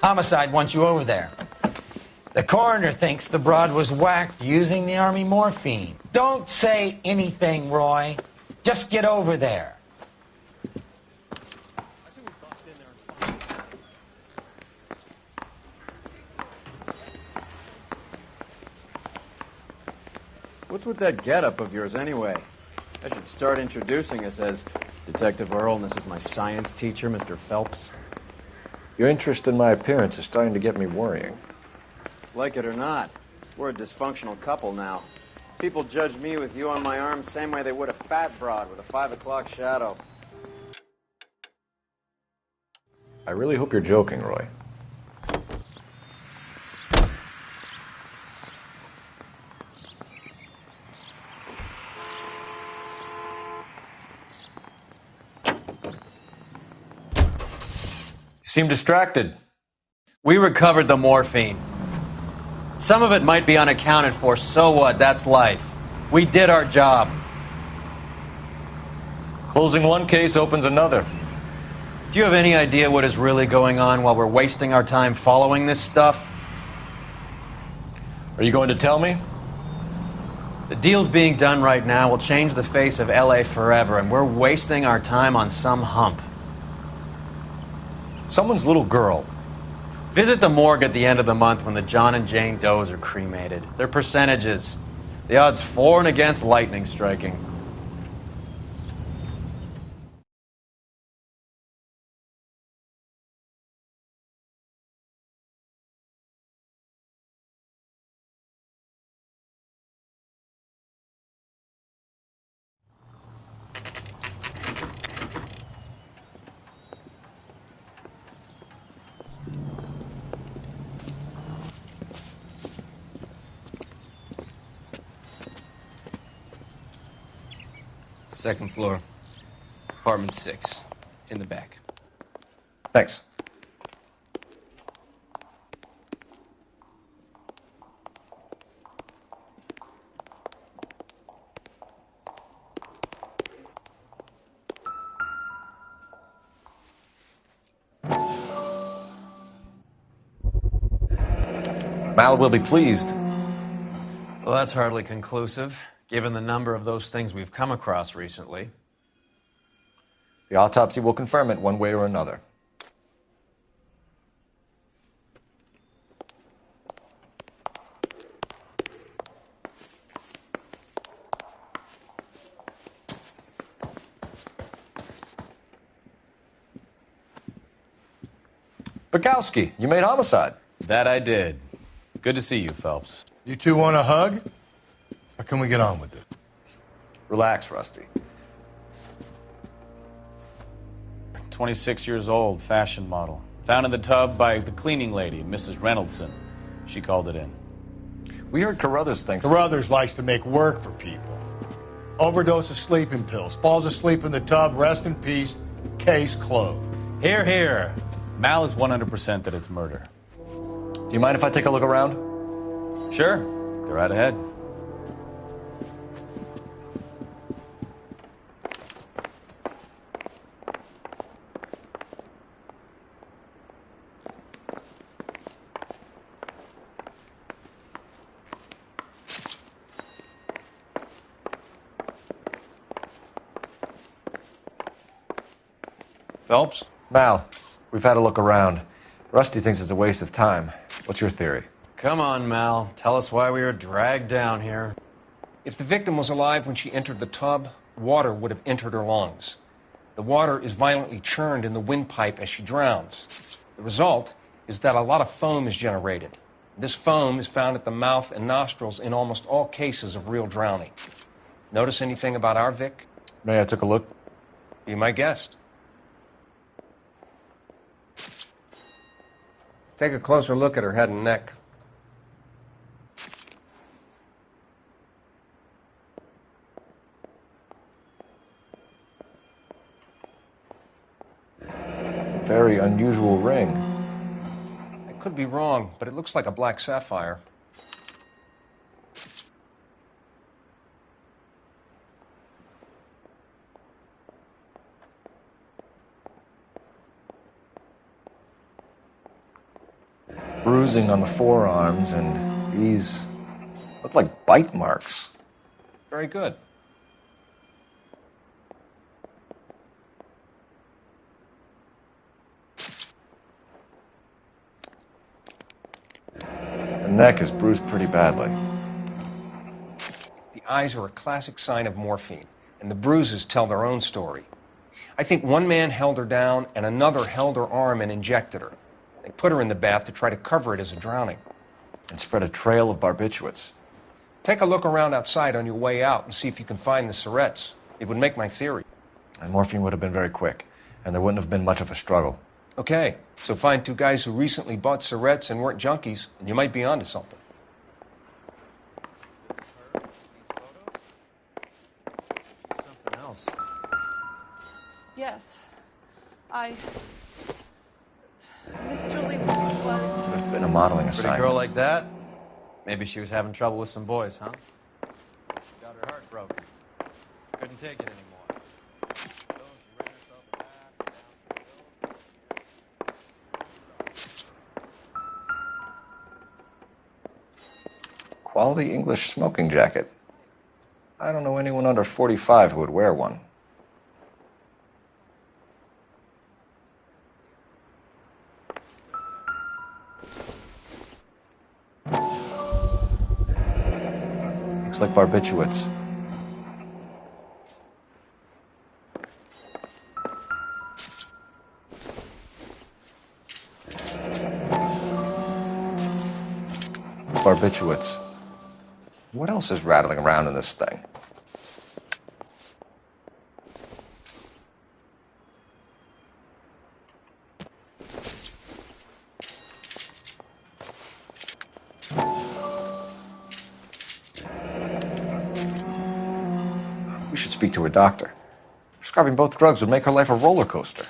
Homicide wants you over there. The coroner thinks the broad was whacked using the Army morphine. Don't say anything, Roy. Just get over there. What's with that getup of yours anyway? I should start introducing us as Detective Earl, and this is my science teacher, Mr. Phelps. Your interest in my appearance is starting to get me worrying. Like it or not, we're a dysfunctional couple now. People judge me with you on my arm same way they would a fat broad with a 5 o'clock shadow. I really hope you're joking, Roy. You seem distracted. We recovered the morphine. Some of it might be unaccounted for, so what? That's life. We did our job. Closing one case opens another. Do you have any idea what is really going on while we're wasting our time following this stuff? Are you going to tell me? The deals being done right now will change the face of LA forever, and we're wasting our time on some hump. Someone's little girl. Visit the morgue at the end of the month when the John and Jane Does are cremated. Their percentages. The odds for and against lightning striking. Second floor, apartment 6, in the back. Thanks. Mal will be pleased. Well, that's hardly conclusive, given the number of those things we've come across recently. The autopsy will confirm it one way or another. Bukowski, you made homicide. That I did. Good to see you, Phelps. You two want a hug? Or can we get on with it? Relax, Rusty. 26 years old, fashion model. Found in the tub by the cleaning lady, Mrs. Reynoldson. She called it in. We heard Carruthers thinks... Carruthers likes to make work for people. Overdose of sleeping pills. Falls asleep in the tub. Rest in peace. Case closed. Here, here. Mal is 100% that it's murder. Do you mind if I take a look around? Sure. Go right ahead. Phelps? Mal, we've had a look around. Rusty thinks it's a waste of time. What's your theory? Come on, Mal. Tell us why we were dragged down here. If the victim was alive when she entered the tub, water would have entered her lungs. The water is violently churned in the windpipe as she drowns. The result is that a lot of foam is generated. This foam is found at the mouth and nostrils in almost all cases of real drowning. Notice anything about our Vic? May I took a look? Be my guest. Take a closer look at her head and neck. Very unusual ring. I could be wrong, but it looks like a black sapphire. bruising on the forearms, and these look like bite marks. Very good. The neck is bruised pretty badly. The eyes are a classic sign of morphine, and the bruises tell their own story. I think one man held her down and another held her arm and injected her. They put her in the bath to try to cover it as a drowning. And spread a trail of barbiturates. Take a look around outside on your way out and see if you can find the syrettes. It would make my theory. And morphine would have been very quick, and there wouldn't have been much of a struggle. Okay, so find two guys who recently bought syrettes and weren't junkies, and you might be onto something. Something else. Yes. Miss Julie was... There's been a modeling Pretty assignment. girl like that? Maybe she was having trouble with some boys, huh? Got her heart broken. Couldn't take it anymore. So she ran herself a bath, down some pills. Quality English smoking jacket. I don't know anyone under 45 who would wear one. Looks like barbiturates. Barbiturates. What else is rattling around in this thing? We should speak to a doctor. Prescribing both drugs would make her life a roller coaster.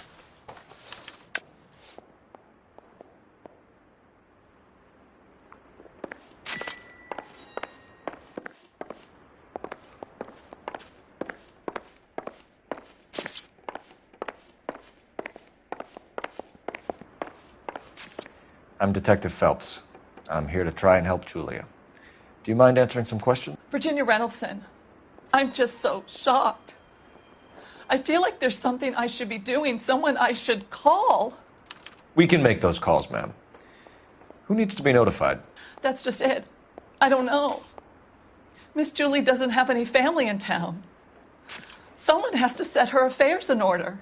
I'm Detective Phelps. I'm here to try and help Julia. Do you mind answering some questions? Virginia Reynoldson. I'm just so shocked. I feel like there's something I should be doing, someone I should call. We can make those calls, ma'am. Who needs to be notified? That's just it. I don't know. Miss Julie doesn't have any family in town. Someone has to set her affairs in order.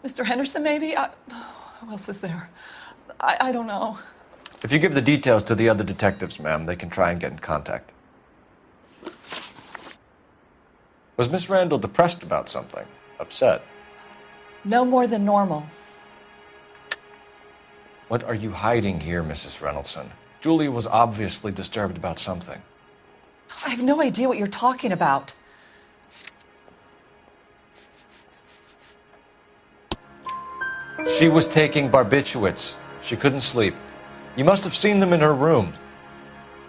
Mr. Henderson, maybe? Who else is there? I don't know. If you give the details to the other detectives, ma'am, they can try and get in contact. Was Miss Randall depressed about something? Upset? No more than normal. What are you hiding here, Mrs. Reynoldson? Julia was obviously disturbed about something. I have no idea what you're talking about. She was taking barbiturates. She couldn't sleep. You must have seen them in her room.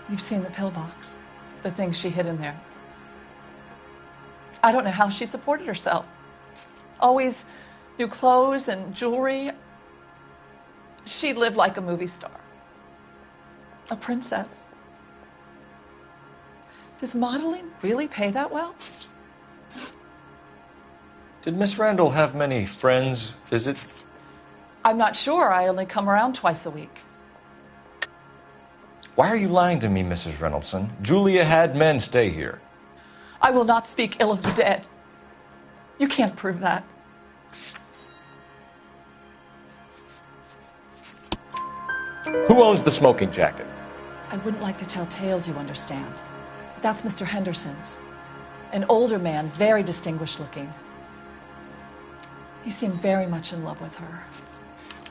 You've seen the pillbox, the things she hid in there. I don't know how she supported herself. Always new clothes and jewelry. She lived like a movie star. A princess. Does modeling really pay that well? Did Miss Randall have many friends visit? I'm not sure. I only come around twice a week. Why are you lying to me, Mrs. Reynoldson? Julia had men stay here. I will not speak ill of the dead. You can't prove that. Who owns the smoking jacket? I wouldn't like to tell tales, you understand. But that's Mr. Henderson's. An older man, very distinguished looking. He seemed very much in love with her.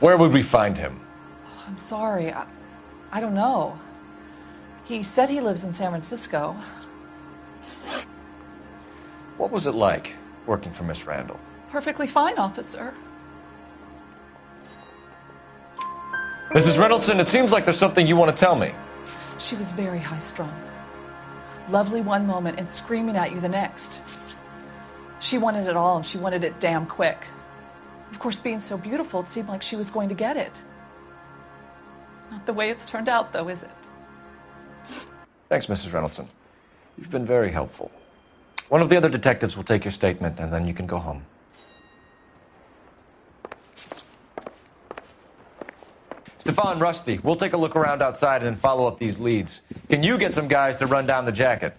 Where would we find him? I'm sorry. I don't know. He said he lives in San Francisco. What was it like working for Miss Randall? Perfectly fine, officer. Mrs. Reynoldson, it seems like there's something you want to tell me. She was very high-strung. Lovely one moment and screaming at you the next. She wanted it all, and she wanted it damn quick. Of course, being so beautiful, it seemed like she was going to get it. Not the way it's turned out, though, is it? Thanks, Mrs. Reynoldson. You've been very helpful. One of the other detectives will take your statement, and then you can go home. Stefan, Rusty, we'll take a look around outside and then follow up these leads. Can you get some guys to run down the jacket?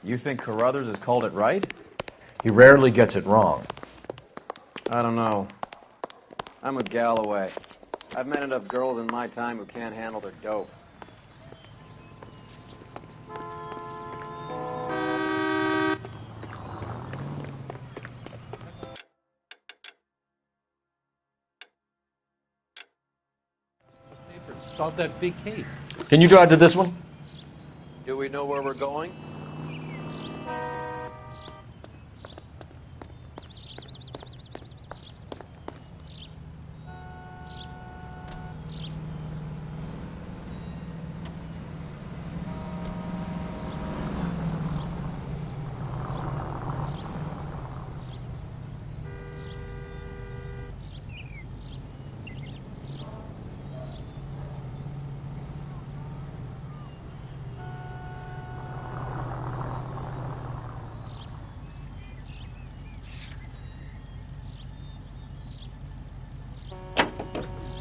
You think Carruthers has called it right? He rarely gets it wrong. I don't know. I'm with Galloway. I've met enough girls in my time who can't handle their dope. Solve that big case. Can you drive to this one? Do we know where we're going?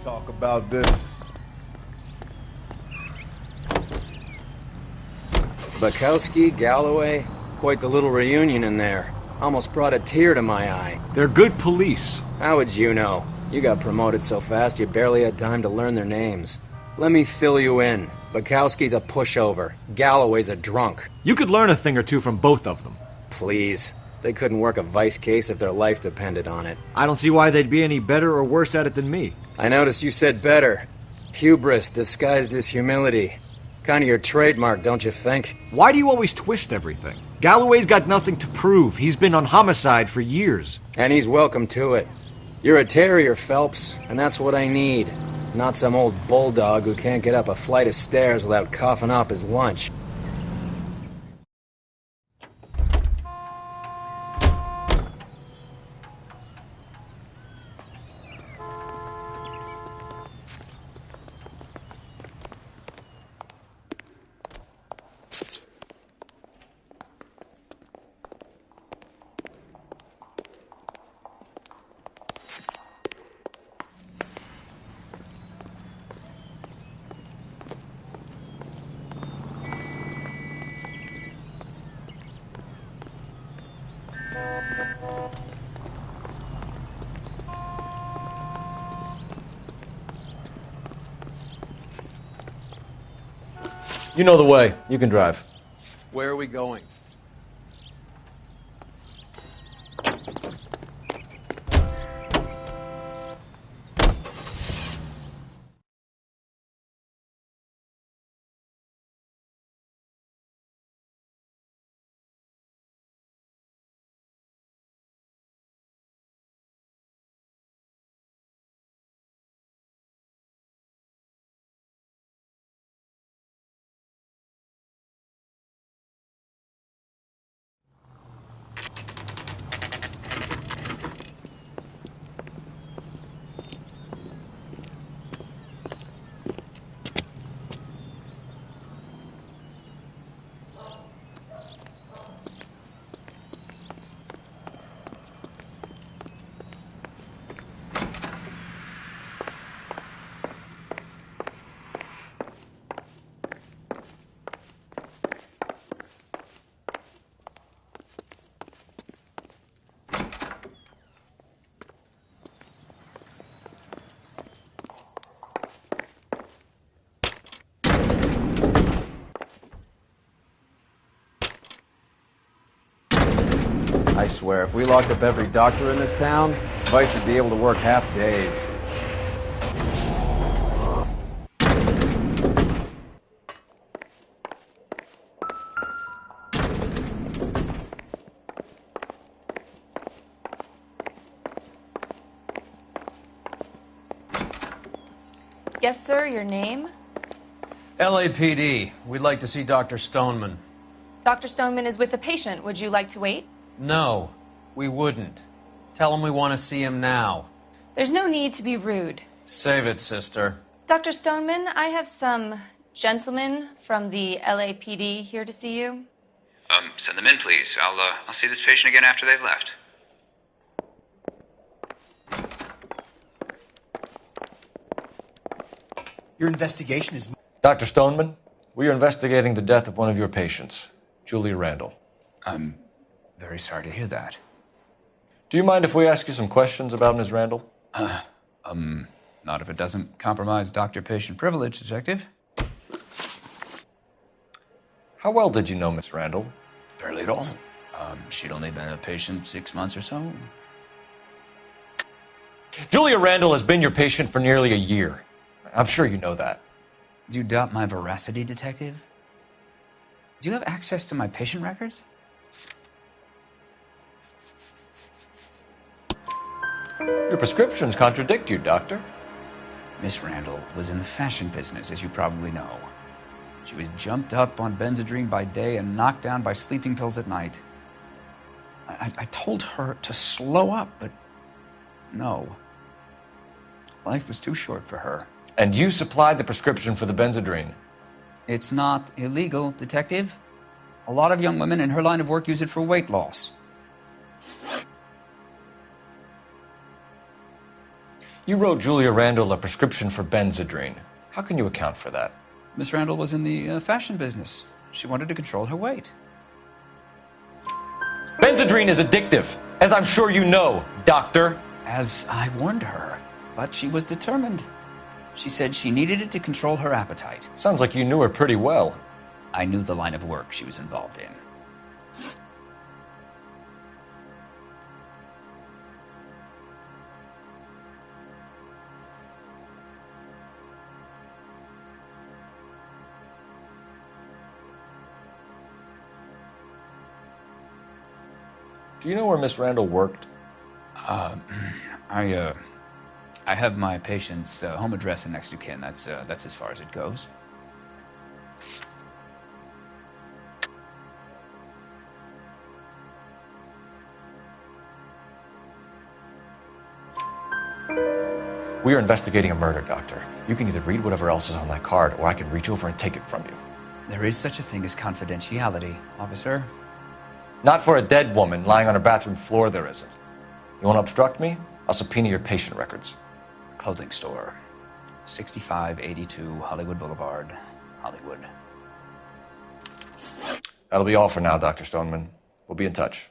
Talk about this. Bukowski, Galloway, quite the little reunion in there. Almost brought a tear to my eye. They're good police. How would you know? You got promoted so fast you barely had time to learn their names. Let me fill you in. Bukowski's a pushover. Galloway's a drunk. You could learn a thing or two from both of them. Please. They couldn't work a vice case if their life depended on it. I don't see why they'd be any better or worse at it than me. I noticed you said better. Hubris disguised as humility. Kind of your trademark, don't you think? Why do you always twist everything? Galloway's got nothing to prove. He's been on homicide for years. And he's welcome to it. You're a terrier, Phelps, and that's what I need. Not some old bulldog who can't get up a flight of stairs without coughing up his lunch. You know the way. You can drive. Where are we going? I swear, if we locked up every doctor in this town, Vice would be able to work half days. Yes, sir, your name? LAPD. We'd like to see Dr. Stoneman. Dr. Stoneman is with a patient. Would you like to wait? No, we wouldn't. Tell him we want to see him now. There's no need to be rude. Save it, sister. Dr. Stoneman, I have some gentlemen from the LAPD here to see you. Send them in, please. I'll see this patient again after they've left. Your investigation is... Dr. Stoneman, we are investigating the death of one of your patients, Julia Randall. I'm very sorry to hear that. Do you mind if we ask you some questions about Ms. Randall? Not if it doesn't compromise doctor-patient privilege, Detective. How well did you know Ms. Randall? Barely at all. She'd only been a patient 6 months or so. Julia Randall has been your patient for nearly a year. I'm sure you know that. Do you doubt my veracity, Detective? Do you have access to my patient records? Your prescriptions contradict you, Doctor. Miss Randall was in the fashion business, as you probably know. She was jumped up on Benzedrine by day and knocked down by sleeping pills at night. I told her to slow up, but no. Life was too short for her. And you supplied the prescription for the Benzedrine? It's not illegal, Detective. A lot of young women in her line of work use it for weight loss. You wrote Julia Randall a prescription for Benzedrine. How can you account for that? Miss Randall was in the fashion business. She wanted to control her weight. Benzedrine is addictive, as I'm sure you know, Doctor. As I warned her, but she was determined. She said she needed it to control her appetite. Sounds like you knew her pretty well. I knew the line of work she was involved in. Do you know where Miss Randall worked? I have my patient's home address and next to kin. That's as far as it goes. We are investigating a murder, Doctor. You can either read whatever else is on that card, or I can reach over and take it from you. There is such a thing as confidentiality, officer. Not for a dead woman lying on her bathroom floor, there isn't. You want to obstruct me? I'll subpoena your patient records. Clothing store. 6582 Hollywood Boulevard, Hollywood. That'll be all for now, Dr. Stoneman. We'll be in touch.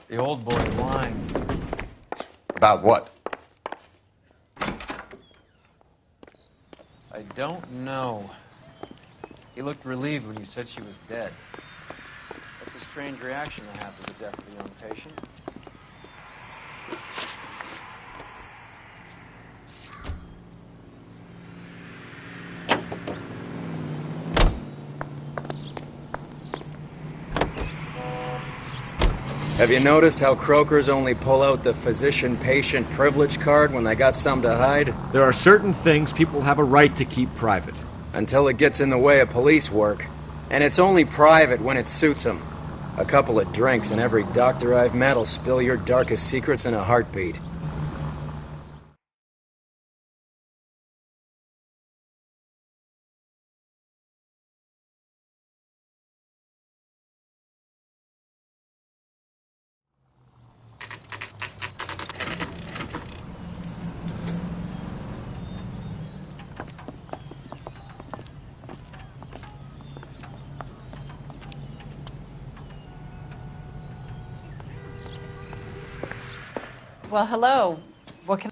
The old boy's lying. About what? I don't know. He looked relieved when you said she was dead. That's a strange reaction to have to the death of a young patient. Have you noticed how croakers only pull out the physician-patient privilege card when they got something to hide? There are certain things people have a right to keep private. Until it gets in the way of police work. And it's only private when it suits them. A couple of drinks and every doctor I've met will spill your darkest secrets in a heartbeat. Well, hello. What can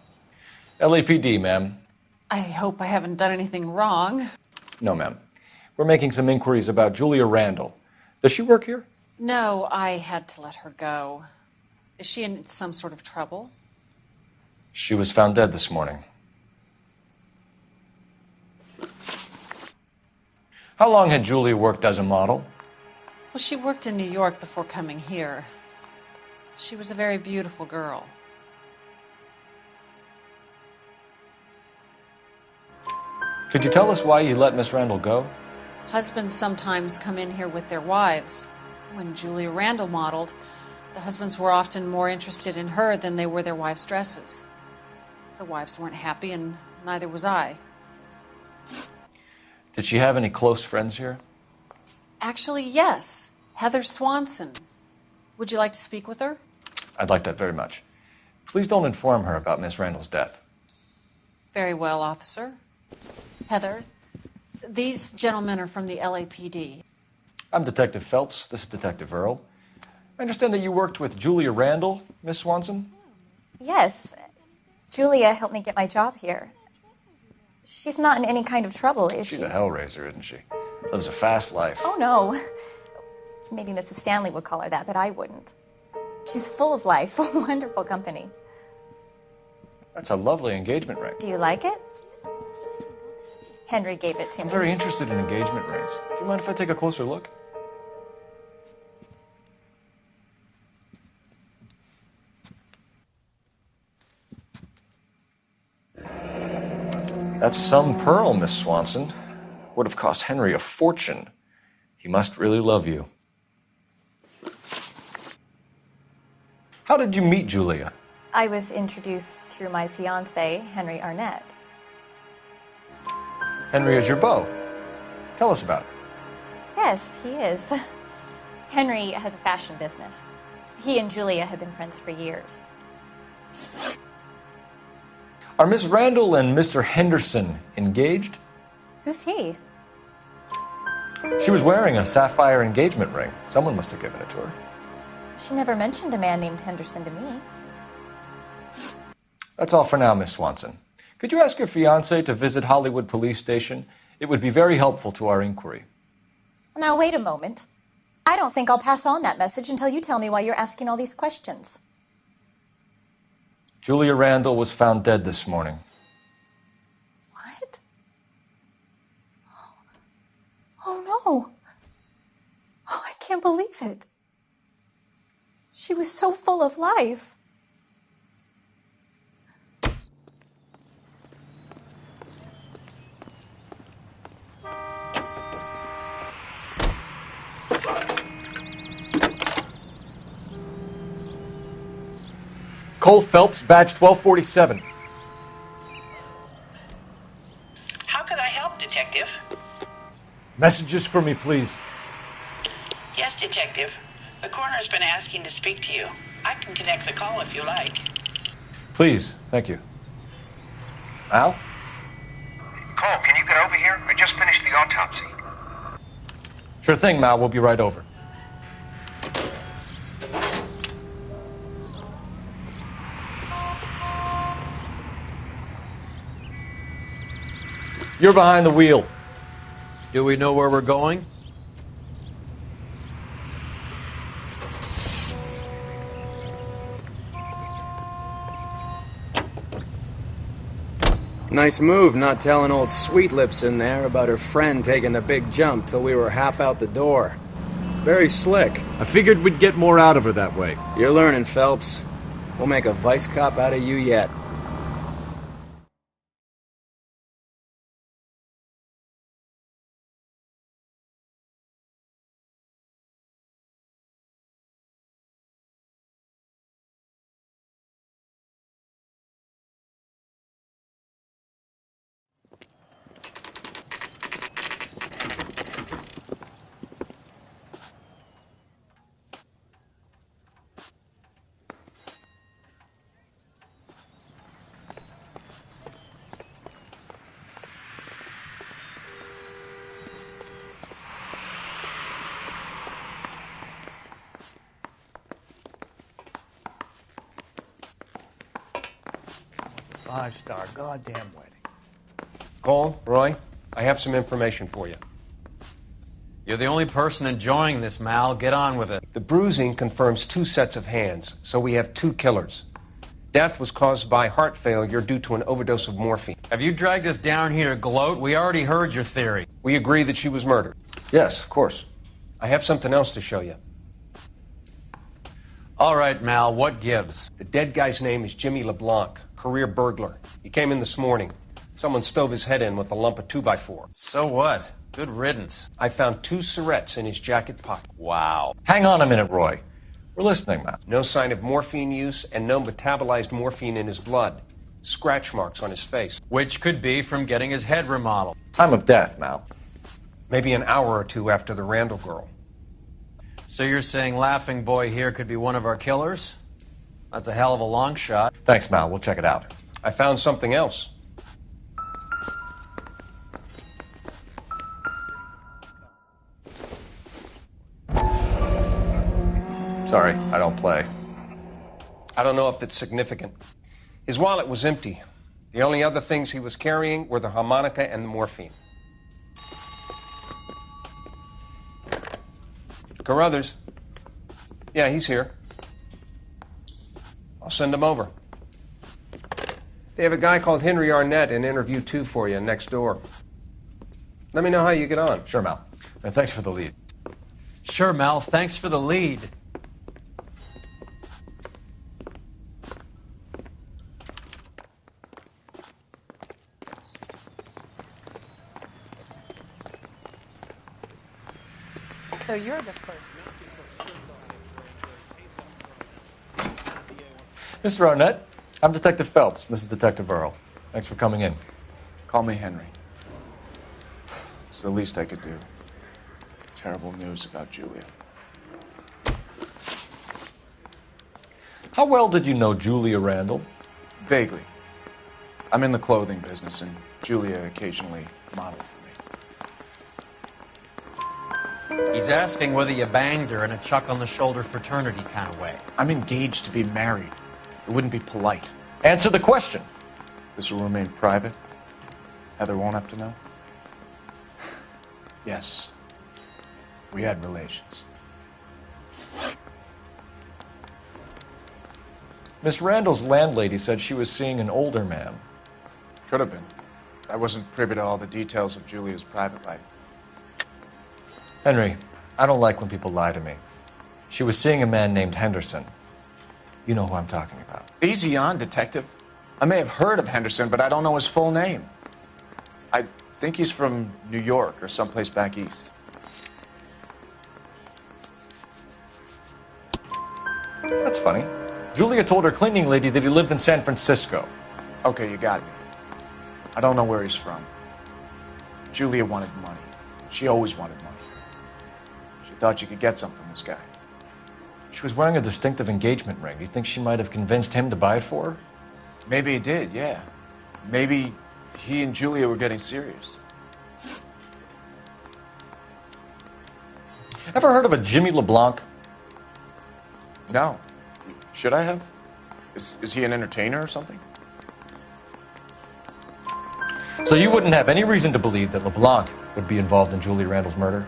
LAPD, ma'am. I hope I haven't done anything wrong. No, ma'am. We're making some inquiries about Julia Randall. Does she work here? No, I had to let her go. Is she in some sort of trouble? She was found dead this morning. How long had Julia worked as a model? Well, she worked in New York before coming here. She was a very beautiful girl. Could you tell us why you let Miss Randall go? Husbands sometimes come in here with their wives. When Julia Randall modeled, the husbands were often more interested in her than they were their wives' dresses. The wives weren't happy, and neither was I. Did she have any close friends here? Actually, yes. Heather Swanson. Would you like to speak with her? I'd like that very much. Please don't inform her about Miss Randall's death. Very well, officer. Heather, these gentlemen are from the LAPD. I'm Detective Phelps. This is Detective Earl. I understand that you worked with Julia Randall, Miss Swanson? Yes. Julia helped me get my job here. She's not in any kind of trouble, is she? She's a hellraiser, isn't she? Lives a fast life. Oh, no. Maybe Mrs. Stanley would call her that, but I wouldn't. She's full of life, wonderful company. That's a lovely engagement ring. Do you like it? Henry gave it to me. I'm very interested in engagement rings. Do you mind if I take a closer look? That's some pearl, Miss Swanson. Would have cost Henry a fortune. He must really love you. How did you meet Julia? I was introduced through my fiancé, Henry Arnett. Henry is your beau. Tell us about it. Yes, he is. Henry has a fashion business. He and Julia have been friends for years. Are Miss Randall and Mr. Henderson engaged? Who's he? She was wearing a sapphire engagement ring. Someone must have given it to her. She never mentioned a man named Henderson to me. That's all for now, Miss Swanson. Could you ask your fiancé to visit Hollywood Police Station? It would be very helpful to our inquiry. Now, wait a moment. I don't think I'll pass on that message until you tell me why you're asking all these questions. Julia Randall was found dead this morning. What? Oh, no. Oh, I can't believe it. She was so full of life. Cole Phelps, badge 1247. How could I help, Detective? Messages for me, please. Yes, Detective. The coroner's been asking to speak to you. I can connect the call if you like. Please, thank you. Al? Cole, can you get over here? I just finished the autopsy. Sure thing, Mal. We'll be right over. You're behind the wheel. Do we know where we're going? Nice move not telling old Sweet Lips in there about her friend taking the big jump till we were half out the door. Very slick. I figured we'd get more out of her that way. You're learning, Phelps. We'll make a vice cop out of you yet. Five-star goddamn wedding. Cole, Roy, I have some information for you. You're the only person enjoying this, Mal. Get on with it. The bruising confirms 2 sets of hands, so we have 2 killers. Death was caused by heart failure due to an overdose of morphine. Have you dragged us down here to gloat? We already heard your theory. We agree that she was murdered. Yes, of course. I have something else to show you. All right, Mal, what gives? The dead guy's name is Jimmy LeBlanc, career burglar. He came in this morning. Someone stove his head in with a lump of 2x4. So what? Good riddance. I found 2 cigarettes in his jacket pocket. Wow. Hang on a minute, Roy. We're listening, Mal. No sign of morphine use and no metabolized morphine in his blood. Scratch marks on his face. Which could be from getting his head remodeled. Time of death, Mal. Maybe an hour or 2 after the Randall girl. So you're saying Laughing Boy here could be one of our killers? That's a hell of a long shot. Thanks, Mal. We'll check it out. I found something else. Sorry, I don't play. I don't know if it's significant. His wallet was empty. The only other things he was carrying were the harmonica and the morphine. Carruthers. Yeah, he's here. I'll send him over. They have a guy called Henry Arnett in interview 2 for you next door. Let me know how you get on. Sure, Mal. And thanks for the lead. Sure, Mal. Thanks for the lead. So you're the first. Mr. Arnett, I'm Detective Phelps. This is Detective Earl. Thanks for coming in. Call me Henry. It's the least I could do. Terrible news about Julia. How well did you know Julia Randall? Vaguely. I'm in the clothing business, and Julia occasionally modeled for me. He's asking whether you banged her in a chuck-on-the-shoulder fraternity kind of way. I'm engaged to be married. It wouldn't be polite. Answer the question. This will remain private? Heather won't have to know? Yes. We had relations. Miss Randall's landlady said she was seeing an older man. Could have been. I wasn't privy to all the details of Julia's private life. Henry, I don't like when people lie to me. She was seeing a man named Henderson. You know who I'm talking about. Easy on, Detective. I may have heard of Henderson, but I don't know his full name. I think he's from New York or someplace back east. That's funny. Julia told her cleaning lady that he lived in San Francisco. Okay, you got me. I don't know where he's from. Julia wanted money. She always wanted money. She thought she could get some from this guy. She was wearing a distinctive engagement ring. Do you think she might have convinced him to buy it for her? Maybe he did, yeah. Maybe he and Julia were getting serious. Ever heard of a Jimmy LeBlanc? No. Should I have? Is he an entertainer or something? So you wouldn't have any reason to believe that LeBlanc would be involved in Julia Randall's murder?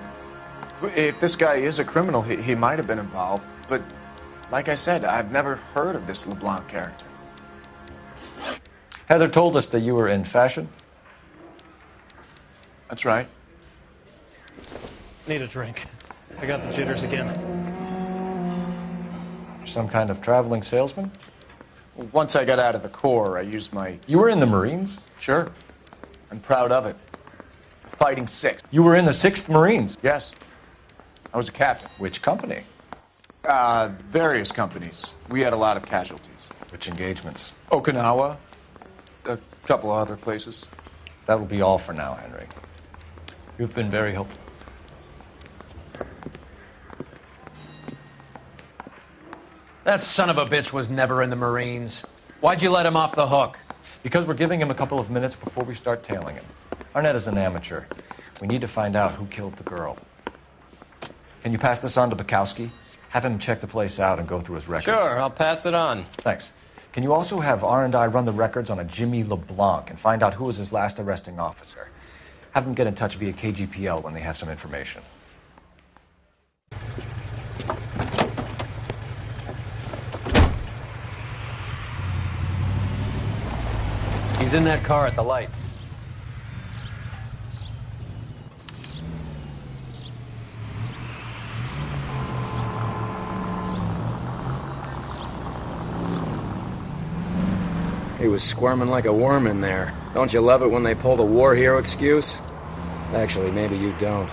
If this guy is a criminal, he might have been involved. But like I said, I've never heard of this LeBlanc character. Heather told us that you were in fashion. That's right. Need a drink. I got the jitters again. Some kind of traveling salesman? Well, once I got out of the Corps, I used my... You were in the Marines? Sure. I'm proud of it. Fighting 6th. You were in the 6th Marines? Yes. I was a captain. Which company? Various companies. We had a lot of casualties. Which engagements? Okinawa. A couple of other places. That will be all for now, Henry. You've been very helpful. That son of a bitch was never in the Marines. Why'd you let him off the hook? Because we're giving him a couple of minutes before we start tailing him. Arnett is an amateur. We need to find out who killed the girl. Can you pass this on to Bukowski? Have him check the place out and go through his records. Sure, I'll pass it on. Thanks. Can you also have R&I run the records on a Jimmy LeBlanc and find out who was his last arresting officer? Have them get in touch via KGPL when they have some information. He's in that car at the lights. He was squirming like a worm in there. Don't you love it when they pull the war hero excuse? Actually, maybe you don't.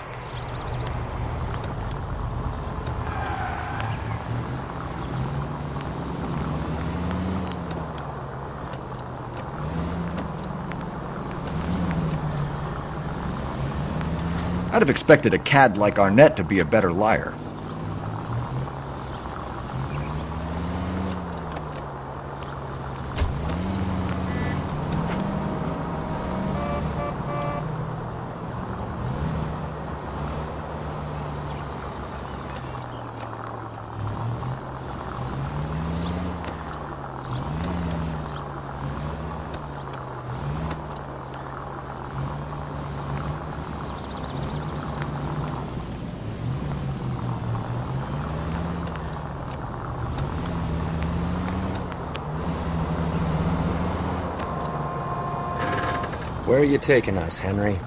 I'd have expected a cad like Arnett to be a better liar. Where are you taking us, Henry?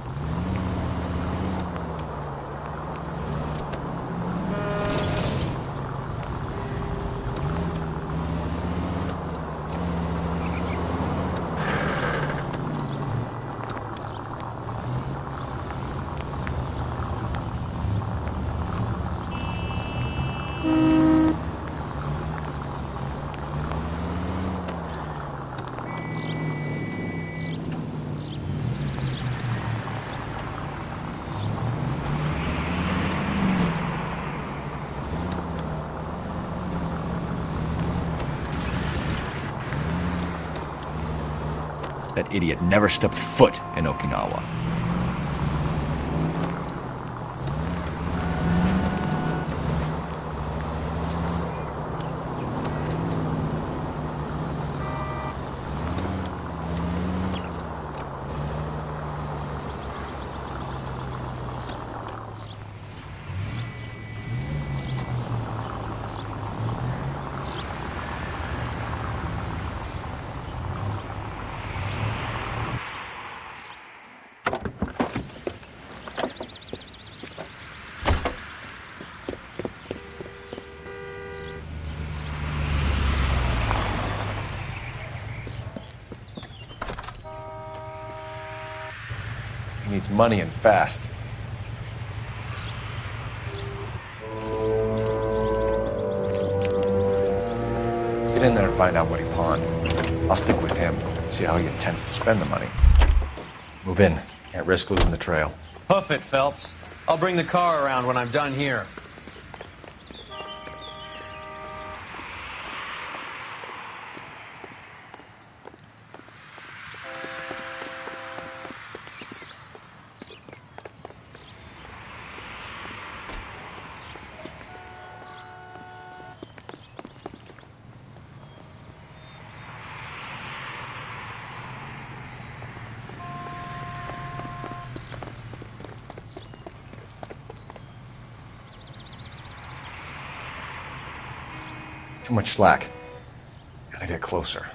That idiot never stepped foot in Okinawa. He needs money and fast. Get in there and find out what he pawned. I'll stick with him, see how he intends to spend the money. Move in. Can't risk losing the trail. Hoof it, Phelps. I'll bring the car around when I'm done here. Too much slack. Gotta get closer.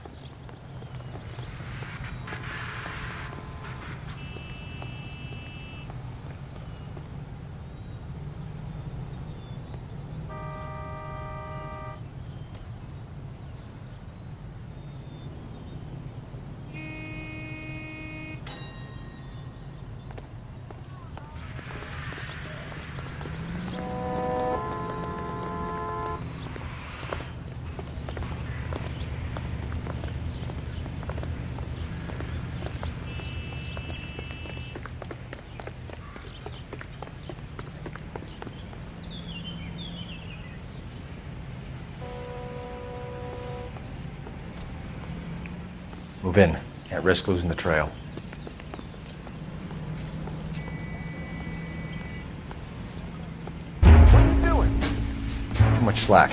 Move in. Can't risk losing the trail. What are you doing? Too much slack.